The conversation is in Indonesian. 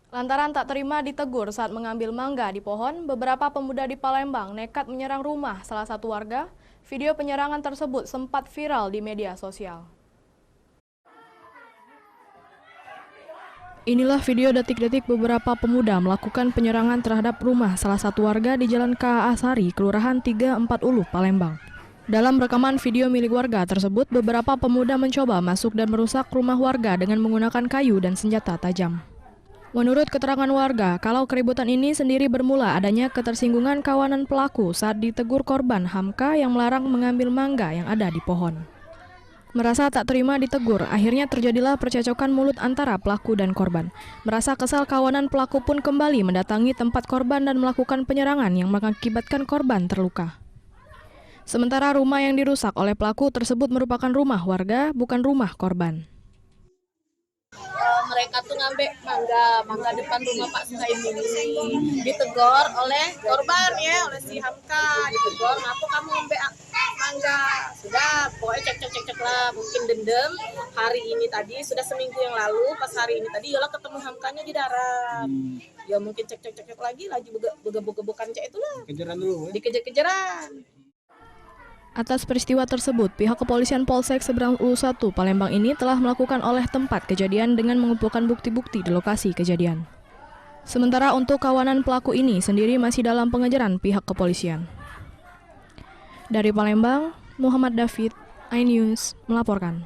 Lantaran tak terima ditegur saat mengambil mangga di pohon, beberapa pemuda di Palembang nekat menyerang rumah salah satu warga. Video penyerangan tersebut sempat viral di media sosial. Inilah video detik-detik beberapa pemuda melakukan penyerangan terhadap rumah salah satu warga di Jalan K.A. Sari, Kelurahan 34 Ulu, Palembang. Dalam rekaman video milik warga tersebut, beberapa pemuda mencoba masuk dan merusak rumah warga dengan menggunakan kayu dan senjata tajam. Menurut keterangan warga, kalau keributan ini sendiri bermula adanya ketersinggungan kawanan pelaku saat ditegur korban Hamka yang melarang mengambil mangga yang ada di pohon. Merasa tak terima ditegur, akhirnya terjadilah percecokan mulut antara pelaku dan korban. Merasa kesal, kawanan pelaku pun kembali mendatangi tempat korban dan melakukan penyerangan yang mengakibatkan korban terluka. Sementara rumah yang dirusak oleh pelaku tersebut merupakan rumah warga, bukan rumah korban. Mereka tuh ngambil mangga depan rumah Pak Suhaim ini, ditegor oleh korban ya, oleh si Hamka, ditegor, ngapa kamu ngambil mangga? Sudah, pokoknya cek lah, mungkin dendam. Hari ini tadi sudah seminggu yang lalu, pas hari ini tadi yola ketemu Hamkanya di darat. Ya mungkin cek lagi bukan cek itulah. Kejaran dulu. Dikejar-kejaran. Atas peristiwa tersebut, pihak kepolisian Polsek Seberang Ulu 1 Palembang ini telah melakukan olah tempat kejadian dengan mengumpulkan bukti-bukti di lokasi kejadian. Sementara untuk kawanan pelaku ini sendiri masih dalam pengejaran pihak kepolisian. Dari Palembang, Muhammad David, iNews melaporkan.